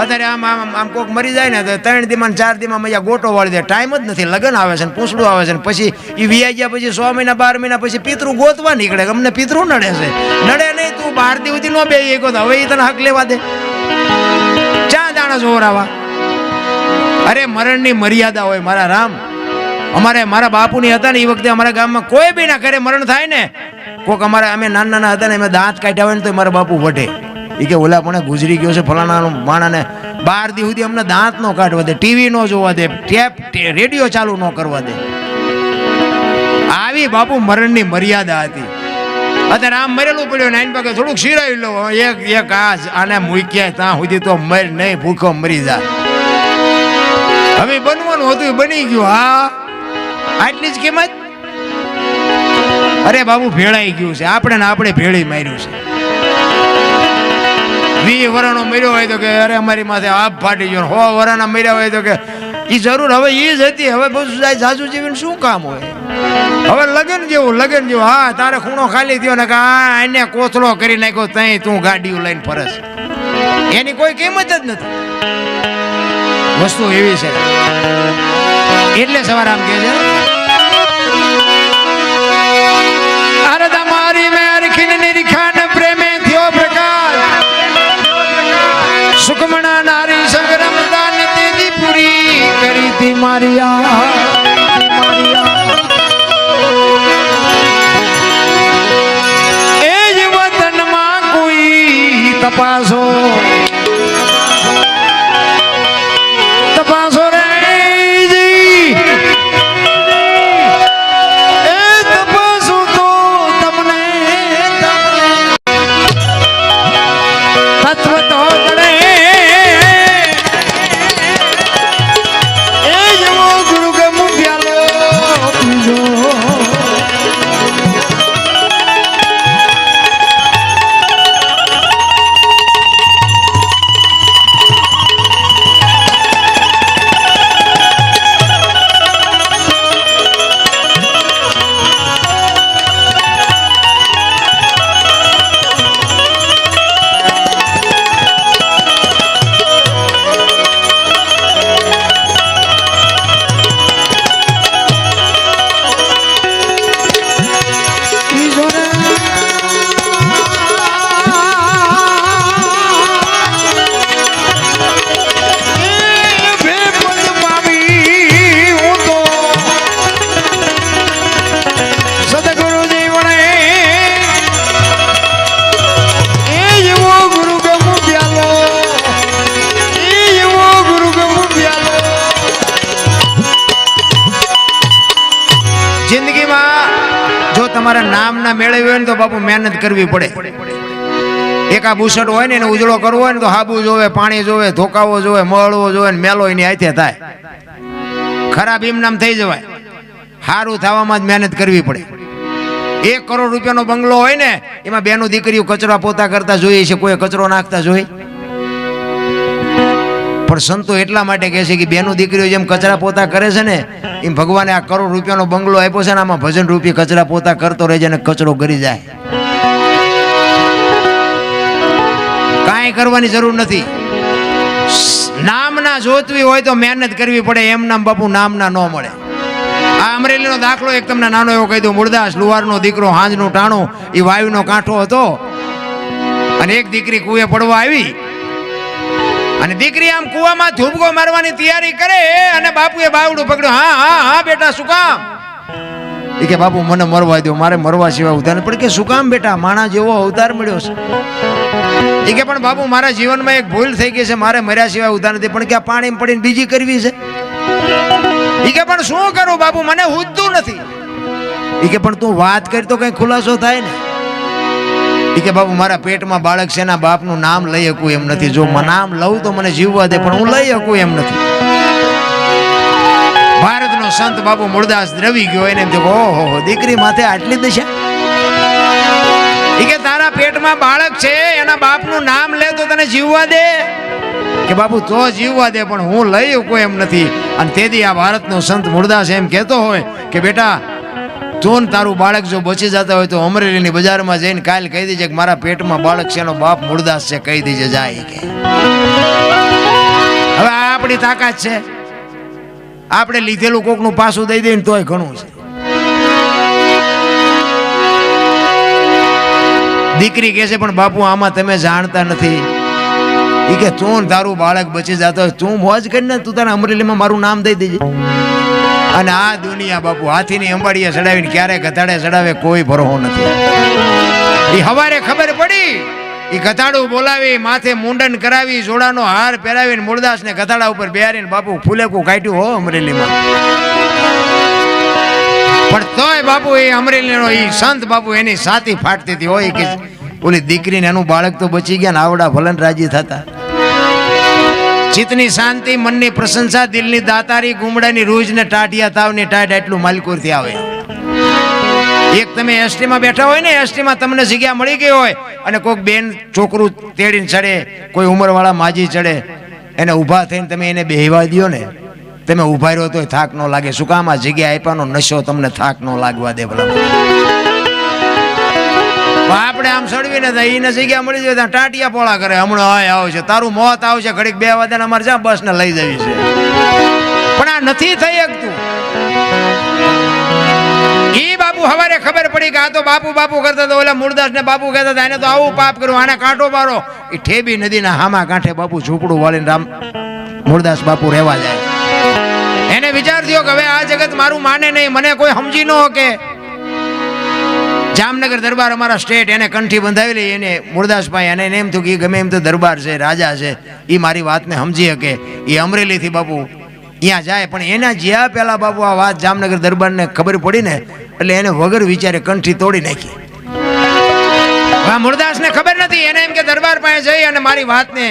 અત્યારે આમ આમ આમ કોક મરી જાય ને તો 3 દીમાં 4 દીમાં મજા ગોટો વાળી દે. ટાઈમ જ નથી. લગ્ન આવે છે ને પૂછડું આવે છે ને પછી એ વિયા ગયા પછી 6 મહિના 12 મહિના પછી પિતૃ ગોતવા નીકળે. અમને પિતૃ નડે છે. નડે નહીં તું 12 દી સુધી નો બે ગોત. હવે એ તને હક લેવા દે. ચા દાણા જોરાવા. અરે મરણની મર્યાદા હોય મારા રામ. અમારે મારા બાપુની હતા ને એ વખતે અમારા ગામમાં કોઈ બી ના ઘરે મરણ થાય ને કોક અમારા અમે નાના નાના હતા ને અમે દાંત કાઢ્યા હોય ને તો મારા બાપુ વઢે. એ કે ઓલા પણ ગુજરી ગયો છે ફલાણા માણાને 12 દી સુધી અમને દાંત નો કાઢવા દે, ટીવી નો જોવા દે, ટેપ રેડિયો ચાલુ ન કરવા દે. આવી બાપુ મરણની મર્યાદા હતી. અત્યારે આમ મરેલું પડ્યું ને આની પાસે થોડુંક શીરાવી લો. એક આને મૂક્યા ત્યાં સુધી તો મર નહીં, ભૂખો મરી જાય. હવે બનવાનું હતું બની ગયું. હા આટલી જ કિંમત. અરે બાબુ ભેળાઈ ગયું છે. આપણે ને આપણે ભેળી માર્યું છે. 20 વર્ષનો મર્યો હોય તો કે અરે અમારી માથે આપ ફાટી ગયો. 100 વર્ષના મર્યા હોય તો કે એ જરૂર હવે એ જ હતી. હવે બધું સાસુ જીવીને શું કામ હોય? હવે લગન જેવું. હા તારે ખૂણો ખાલી થયો ને કે આ એને કોથળો કરી નાખ્યો તઈ તું ગાડીઓ લઈને ફરસ. એની કોઈ કિંમત જ નથી. વસ્તુ એવી છે. એટલે સવાર આમ કે છે અરદા મારી મેર ખીન નિરખાન પ્રેમે થયો પ્રકાશ સુકમણા નારી સંગ્રામ દાન તેદી પૂરી કરી તી મારિયા. એ જ વતનમાં કોઈ તપાસો રે જી. એ તપાસો તો તમને તત્વ તો પડે. એ જેવો ગુરુ ગમુ પ્યાલો પીજો. તમારા નામ ના મેળવ્યું હોય ને તો બાપુ મહેનત કરવી પડે. એક આ બુસટ હોય ને એને ઉજળો કરવો હોય ને તો હાબુ જોવે, પાણી જોવે, ધોકાવો જોવે, મળવો જોવે ને મેલો એની હાથે થાય. ખરાબ ઇમનામ થઈ જવાય. સારું થવામાં જ મહેનત કરવી પડે. 1 કરોડ રૂપિયાનો બંગલો હોય ને એમાં બેનું દીકરીઓ કચરા પોતા કરતા જોઈએ છે. કોઈ કચરો નાખતા જોઈ? પણ સંતો એટલા માટે કહે છે કે બેનું દીકરીઓ જેમ કચરા પોતા કરે છે ને એમ ભગવાને આ 1 કરોડ રૂપિયાનો બંગલો આપ્યો છે ને આમાં ભજન રૂપી કચરા પોતા કરતો રહે છે ને કચરો કરી જાય. કાંઈ કરવાની જરૂર નથી. નામ ના જોતવી હોય તો મહેનત કરવી પડે. એમ નામ બાપુ નામ ના ન મળે. આ અમરેલીનો દાખલો એક તમને નાનો એવો કહી દઉં. મૂળદાસ લુહારનો દીકરો હાંજનું ટાણું એ વાયુનો કાંઠો હતો અને એક દીકરી કુએ પડવા આવી અને દીકરી આમ કુવામાં ધૂબકો મારવાની તૈયારી કરે અને બાપુએ બાવડું પકડ્યું. હા હા હા બેટા શું કામ? એ કે બાપુ મને મરવા દો, મારે મરવા સિવાય ઉધાર પણ કે શું કામ બેટા? માણા જેવો અવતાર મળ્યો છે. એ કે પણ બાપુ મારા જીવનમાં એક ભૂલ થઈ ગઈ છે, મારે મર્યા સિવાય ઉધાર નથી. પણ કે આ પાણી પડીને બીજી કરવી છે. એ કે પણ શું કરું બાપુ, મને હુજતું નથી. એ કે પણ તું વાત કરી તો કઈ ખુલાસો થાય ને. એ કે બાપુ મારા પેટમાં બાળક છે, એના બાપનું નામ લઈ શકું એમ નથી. જો નામ લઉં તો મને જીવવા દે પણ હું લઈ શકું એમ નથી. ભારતનો સંત બાપુ મૂળદાસ દ્રવી ગયો. એને એમ થયું ઓહો દીકરી માથે આટલી દશા. એ કે તારા પેટમાં બાળક છે, એના બાપનું નામ લે તો તને જીવવા દે. કે બાપુ તો જીવવા દે પણ હું લઈ શકું એમ નથી. અને તેથી આ ભારતનો સંત મૂળદાસ એમ કહેતો હોય કે બેટા તું તારું બાળક જો બચી જતા હોય તો અમરેલીની બજારમાં જઈને કાલ કહી દેજે કે મારા પેટમાં બાળક છે, એનો બાપ મૂળદાસ છે, કહી દેજે જાય કે. હવે આ આપણી તાકાત છે, આપણે લીધેલું કોકનું પાછું દઈ દઈએ તોય ઘણું છે. દીકરી કહે છે પણ બાપુ આમાં તમે જાણતા નથી. એ કે તું તારું બાળક બચી જતો હોય તું મોજ કરીને તું તારા અમરેલીમાં મારું નામ દઈ દેજે. અને આ દુનિયા બાપુ હાથીની અંબાડીએ ચડાવીને ક્યારે ગધાડે ચડાવે કોઈ ભરોસો નથી. એ હવારે ખબર પડી, એ ગધાડું બોલાવી માથે મુંડન કરાવી જોડાનો હાર પહેરાવીને મૂળદાસને ગધાડા ઉપર બેહારીને બાપુ ફૂલેકું કાઢ્યું હો અમરેલીમાં. પણ તોય બાપુ એ અમરેલીનો એ સંત બાપુ એની સાથી ફાટતી હતી હોય કે ઓલી દીકરીને એનું બાળક તો બચી ગયા ને આવડા ભલન રાજી થતા. ચિત્તની શાંતિ, મનની પ્રશંસા, દિલની દાતારી, ગુમડાની રૂજ ને ટાટિયા તાવની ટાટ એટલું માલકોરથી આવે. એક તમે એસટીમાં બેઠા હોય ને, એસટીમાં તમને જગ્યા મળી ગઈ હોય અને કોઈક બેન છોકરું તેડીને ચડે, કોઈ ઉંમરવાળા માજી ચડે, એને ઊભા થઈને તમે એને બેહવા દો ને, તમે ઊભા રહ્યો તો થાક ન લાગે. શું કામ? આ જગ્યા આપ્યાનો નશો તમને થાક ન લાગવા દે. ભલા આપણે આમ સડવીને એને જગ્યા મળી જાય ત્યાં ટાટિયા પોળા કરે, હમણાં હાય આવશે, તારું મોત આવશે, ઘડીક 2 વાગ્યાને અમારે જ્યાં બસ ને લઈ જવી છે. પણ આ નથી થઈ શકતું. ઈ બાપુ હવારે ખબર પડી કે આ તો બાપુ બાપુ કરતા હતા, ઓલા મૂળદાસ ને બાપુ કહેતા હતા, એને તો આવું પાપ કર્યું, આને કાંટો મારો. એ ઠેબી નદીના હામા કાંઠે બાપુ ઝૂંપડું વાળીને રામ મૂળદાસ બાપુ રહેવા જાય. એને વિચાર થયો કે હવે આ જગત મારું માને નહીં, મને કોઈ સમજી ન કે. જામનગર દરબાર અમારા સ્ટેટ, એને કંઠી બંધાવેલી, એને મૂળદાસભાઈ, અને એને એમ થયું કે ગમે એમ તો દરબાર છે, રાજા છે, એ મારી વાતને સમજી શકે. એ અમરેલીથી બાપુ ત્યાં જાય, પણ એના જ્યાં પેલા બાપુ આ વાત જામનગર દરબારને ખબર પડી ને એટલે એને વગર વિચારે કંઠી તોડી નાખી. મૂળદાસને ખબર નથી, એને એમ કે દરબાર પાસે જઈ અને મારી વાતને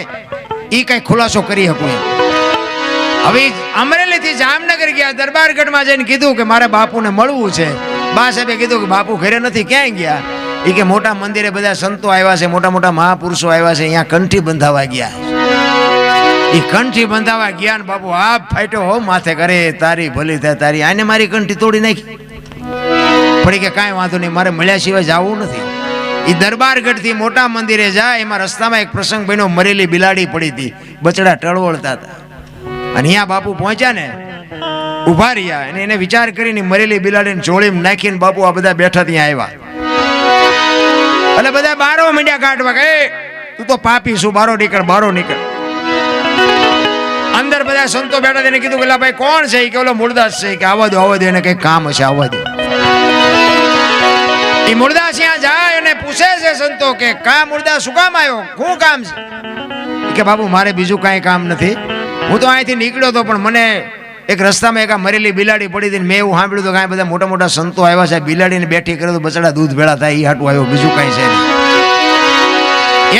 એ કઈ ખુલાસો કરી શકું. હવે અમરેલીથી જામનગર ગયા, દરબારગઢમાં જઈને કીધું કે મારે બાપુને મળવું છે. બા સાહેબે કીધું કે બાપુ ઘરે નથી, ક્યાંય ગયા? એ કે મોટા મંદિરે બધા સંતો આવ્યા છે, મોટા મોટા મહાપુરુષો આવ્યા છે, અહીંયા કંઠી બંધાવા ગયા. એ કંઠી બંધાવા ગયા ને બાપુ આપ ફાટ્યો હો માથે, કરે તારી ભલી થાય તારી, આને મારી કંઠી તોડી નાખી. પડી કે કાંઈ વાંધો નહીં, મારે મળ્યા સિવાય જવું નથી. એ દરબારગઢથી મોટા મંદિરે જાય, એમાં રસ્તામાં એક પ્રસંગ બન્યો, મરેલી બિલાડી પડી હતી, બચડા ટળવળતા હતા. અને અહીંયા બાપુ પહોંચ્યા ને, ઉભા રહ્યા, અને એને વિચાર કરીને મરેલી બિલાડીને જોડીમાં નાખીને બાપુ આ બધા બેઠા ત્યાં આવ્યા. એટલે બધા બારો મીંડ્યા કાઢવા કે તું તો પાપી શું, બારો નીકળ, બારો નીકળ. અંદર બધા સંતો બેઠા, તેને કીધું કે ભાઈ કોણ છે? કે ઓલો મૂળદાસ છે. કે આવવા દો, એને કઈ કામ હશે, આવવા દો. એ મૂળદાસ ત્યાં જાય અને પૂછે છે સંતો કે કા મૂળદાસ શું કામ આવ્યો, શું કામ છે? કે બાપુ મારે બીજું કાંઈ કામ નથી, હું તો અહીંથી નીકળ્યો હતો, પણ મને એક રસ્તામાં એક મરેલી બિલાડી પડી હતી, મેં એવું સાંભળ્યું તો કાંઈ બધા મોટા મોટા સંતો આવ્યા છે, બિલાડીને બેઠી કરે તો બચડા દૂધ ભેળા થાય, એ હાટું આવ્યો, બીજું કાંઈ છે નહીં.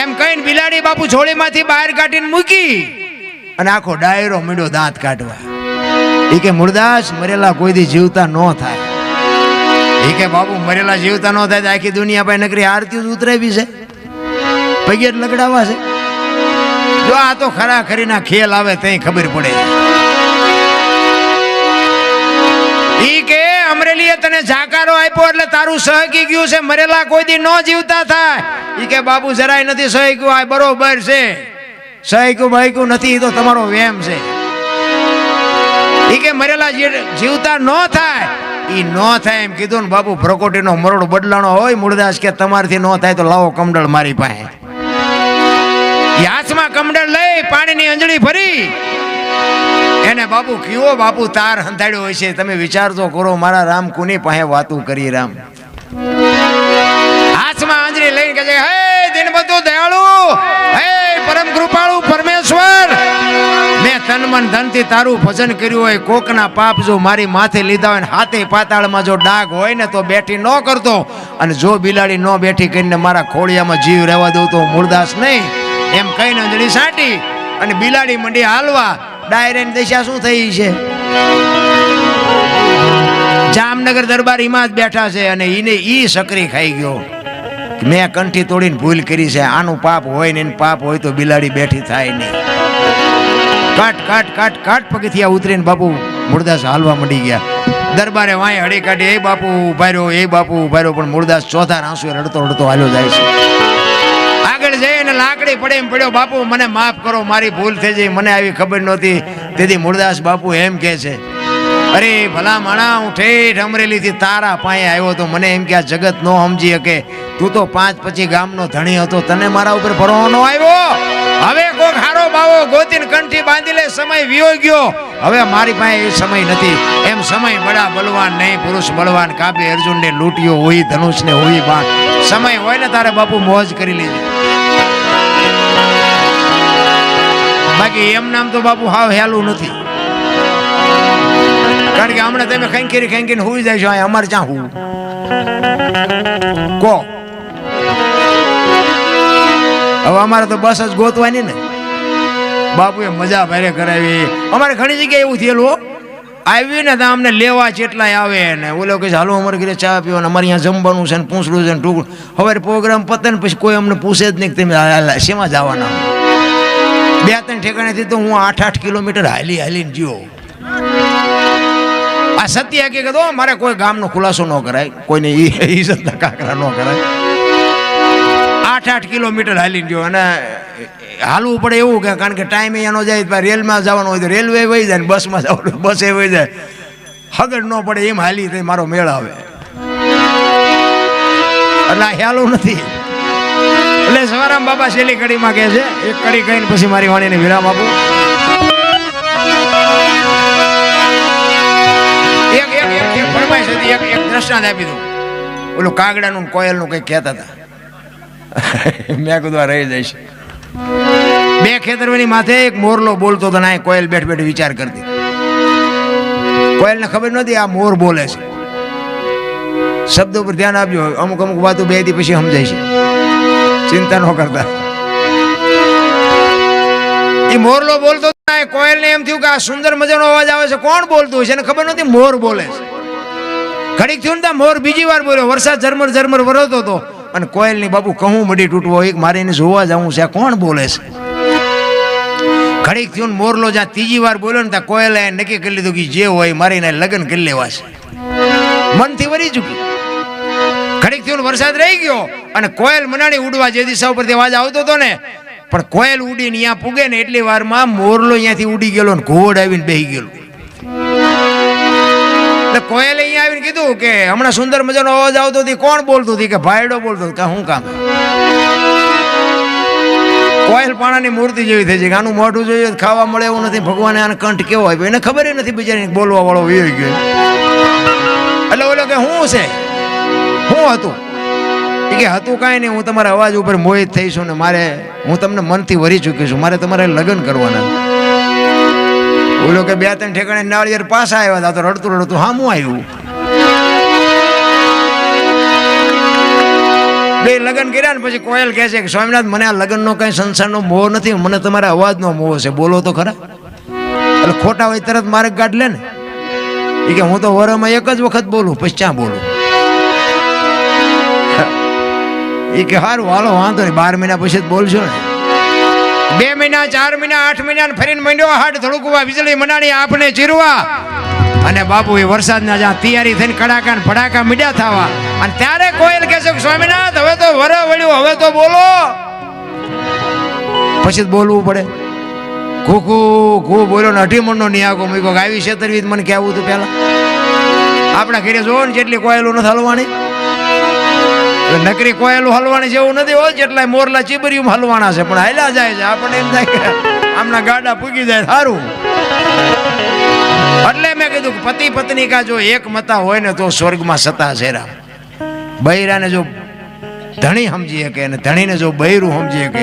એમ કહીને બિલાડી બાપુ છોડીમાંથી બહાર કાઢીને મૂકી અને આખો ડાયરો મીંડો દાંત કાઢવા. એ કે મૂળદાસ મરેલા કોઈ દી જીવતા ન થાય. એ કે બાપુ મરેલા જીવતા ન થાય તો આખી દુનિયા પાસે નકરી આરતી ઉતરાવી છે, પગે લગડાવા છે. જો આ તો ખરા ખરીના ખેલ આવે ત્યાં ખબર પડે. ઈ કે અમરેલીએ તને જાકારો આપ્યો એટલે તારું સહકી ગયું છે, મરેલા કોઈ દી ન જીવતા થાય. ઈ કે બાપુ જરાય નથી સહક્યું, આ બરોબર છે, સહક્યું બહક્યું નથી, તો તમારો વેમ છે. ઈ કે મરેલા જીવતા ન થાય, ઈ ન થાય એમ કીધું ને બાપુ પ્રકોટીનો મરોડ બદલાણો હોય. મૂળદાસ કે તમારથી ન થાય તો લાવો કમડળ મારી પાસે. હાથમાં કમડળ લઈ પાણીની અંજળી ભરી એને બાપુ કયો બાપુ તાર હંધાડ્યો હોય છે, તમે વિચાર તો કરો, મારા રામ કોની પાસે વાતું કરી. રામ હાથમાં આંજળી લઈને કહે છે, હે દિનબંધુ દયાળુ, હે પરમ કૃપાળુ પરમેશ્વર, મેં તન મન ધનથી તારું ભજન કર્યું હોય, કોકના પાપ જો મારી માથે લીધા હોય, હાથે પાતાળમાં જો ડાઘ હોય ને તો બેઠી ન કરતો, અને જો બિલાડી ન બેઠી કરીને મારા ખોળિયામાં જીવ રહેવા દઉં તો મૂળદાસ નહીં. એમ કહીને અંજળી સાટી અને બિલાડી મંડી હાલવા. ડાયરેની દશા શું થઈ છે? જામનગર દરબાર એમાં જ બેઠા છે અને એને ઈ સકરી ખાઈ ગયો, મેં કંઠી તોડીને ભૂલ કરી છે, આનું પાપ હોય ને પાપ હોય તો બિલાડી બેઠી થાય નહીં. કાટ કાટ કાટ કાટ પગથિયા ઉતરીને બાપુ મૂળદાસ હાલવા મંડી ગયા. દરબારે વાંય હળી કાઢી, એ બાપુ ઉભા રહ્યો, એ બાપુ ઉભા રહ્યો, પણ મૂળદાસ ચોથા આંસુ રડતો રડતો હાલ્યો જાય છે. આગળ જઈને લાકડી પડે એમ પડ્યો, બાપુ મને માફ કરો, મારી ભૂલ થઈ જઈ, મને આવી ખબર નહોતી. તેથી મૂળદાસ બાપુ એમ કહે છે, અરે ભલા માણા, હું ઠેઠ અમરેલીથી તારા પાસે આવ્યો તો મને એમ કે આ જગત નો સમજી શકે, તું તો 5-25 ગામનો ધણી હતો, તને મારા ઉપર ભરોસો ન આવ્યો. હવે કોક હારો બાવો ગોતીને કંઠી બાંધી લે, સમય વિયો ગયો, હવે મારી પાસે એ સમય નથી. એમ સમય બડા બલવાન નહીં, પુરુષ બળવાન, કાપે અર્જુનને લૂંટ્યો હોય, ધનુષને હોય બાણ. સમય હોય ને તારે બાપુ મોજ કરી લેજે, બાકી એમ નામ તો બાપુ હાવ હેલું નથી. કારણ કે હમણાં તમે ખેંકીને હુઈ જાય છો, અમારે ક્યાં હું કો. હવે અમારે તો બસ જ ગોતવાની ને. બાપુએ મજા ભારે કરાવી. અમારે ઘણી જગ્યાએ એવું થયેલું, આવ્યું ને ત્યાં અમને લેવા જેટલાય આવે ને ઓલો કે હાલો અમારે ઘરે ચા પીવાનું, અમારે અહીંયા જમવાનું છે ને પૂછડું છે ને ટૂંકડું. હવે પ્રોગ્રામ પતે ને પછી કોઈ અમને પૂછે જ નહીં કે તમે શેમાં જવાના. 2-3 ઠેકાણેથી તો હું 8-8 કિલોમીટર હાલીને જીવો. આ સત્ય હકીકત હો, મારે કોઈ ગામનો ખુલાસો ન કરાય, કોઈને ઈજ્જતના કાકરા ન કરાય. 8-8 કિલોમીટર હાલીને ગયો, અને હાલવું પડે એવું કે કારણ કે ટાઈમ એનો જાય. રેલમાં જવાનું હોય તો રેલવે વહી જાય, બસમાં જવાનું બસે વહી જાય, હગડ ન પડે એમ હાલી થઈ મારો મેળ આવે. એટલે આ હેલું નથી. એટલે સવારામ બાબા છેલ્લી કડીમાં કહે છે, એક કડી કહીને પછી મારી વાણીને વિરામ આપું. એક ફરમાઈશ હતી, એક દ્રષ્ટાંત આપી દઉં. ઓલું કાગડાનું કોયલનું કંઈક કહેતા હતા. મેં કીધું રહી જઈશ. 2 ખેતરની માથે એક મોરલો બોલતો હતો ને કોયલ બેઠ વિચાર કરતી. કોયલને ખબર નહોતી આ મોર બોલે છે. શબ્દો પર ધ્યાન આપજો, અમુક વાતો 2 દી પછી સમજાય છે, ચિંતા ન કરતા. એ મોરલો બોલતો કોયલને એમ થયું કે આ સુંદર મજાનો અવાજ આવે છે, કોણ બોલતું છે? એને ખબર નહોતી મોર બોલે છે. ઘડીક થયું ને મોર બીજી વાર બોલ્યો. વરસાદ ઝરમર વરસતો હતો અને કોયલની બાપુ કહું મડી તૂટવો, એક મારે એને જોવા જવું છે, આ કોણ બોલે છે? ઘડીક થયું મોરલો જ્યાં 3જી વાર બોલ્યો ને ત્યાં કોયલે નક્કી કરી લીધું કે જે હોય મારે એને લગ્ન કરી લેવા છે. મનથી વરી ચૂકી. ઘડીક થયું વરસાદ રહી ગયો અને કોયલ મનાણી ઉડવા જે દિશા ઉપરથી અવાજ આવતો હતો ને, પણ કોયલ ઉડીને અહીંયા પૂગે ને એટલી વારમાં મોરલો અહીંયાથી ઉડી ગયેલો ને ઘોડ આવીને બેસી ગયેલો. એટલે કોયલે અહીંયા આવીને કીધું કે હમણાં સુંદર મજાનો અવાજ આવતો હતી, કોણ બોલતું હતી? કે ભાઈડો બોલતો. કે શું કામ? કોયલ પાણાની મૂર્તિ જેવી થઈ છે કે આનું મોઢું જોઈએ ખાવા મળે એવું નથી, ભગવાને આને કંઠ કેવો આપ્યો એને ખબર નથી, બિચારી બોલવા વાળો વયો ગયો. એટલે ઓલો કે શું છે, શું હતું? કે હતું કાંઈ નહીં, હું તમારા અવાજ ઉપર મોહિત થઈશું ને મારે, હું તમને મનથી વરી ચૂકી છું, મારે તમારે લગ્ન કરવાના. ઓલો કે 2-3 ઠેકાણે નાળિયેર પાછા આવ્યા હતા તો રડતું હામું આવ્યું. 2 લગ્ન કર્યા ને પછી કોયલ કહે છે કે સ્વામિનાથ, મને આ લગ્નનો કઈ સંસારનો મોહ નથી, મને તમારા અવાજનો મોહ છે, બોલો તો ખરા. એટલે ખોટા હોય તરત મારે ગાઢ લે ને. એ કે હું તો વરમાં એક જ વખત બોલું, પછી ક્યાં બોલું? એ કે સારું હાલો વાંધો નહીં, 12 મહિના પછી જ બોલશો ને. 2 મહિના 4 મહિના 8 મહિના ફરીને મંડ્યો હાડ ધડકવા, વીજળી મનાણી આપણે ચીરવા. અને બાપુ એ વરસાદના જ્યાં તૈયારી થઈને કડાકા ને ભડાકા મીડ્યા થવા, અને ત્યારે કોયલ કહે છે કે સ્વામિનાથ હવે તો વર વળ્યું, હવે તો બોલો. પછી જ બોલવું પડે. ખૂબ બોલ્યો ને 18 મણનો નિયાગો મૂક્યો. આવી છેતરવી મને કહેવું હતું પેલા. આપણા ઘરે જોવો ને જેટલી કોયલું નથી હલવાની, નકરી કોયલું હલવાની જેવું નથી હોય, જેટલા મોરલા ચીબરિયું હલવાના છે, પણ હાલ્યા જાય છે. આપણને એમ થાય કે આમના ગાડા પૂગી જાય સારું. એટલે મેં કીધું કે પતિ પત્ની કા જો એક મતા હોય ને તો સ્વર્ગમાં સતા શેરા. બૈરાને જો ધણી સમજી શકે અને ધણીને જો બૈરું સમજી શકે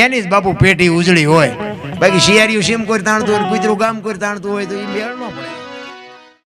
એની જ બાપુ પેટી ઉજળી હોય. બાકી શિયાળિયું સીમ કોઈ તાણતું હોય, કૂતરું ગામ કોઈ તાણતું હોય તો એ મેળ ન પડે.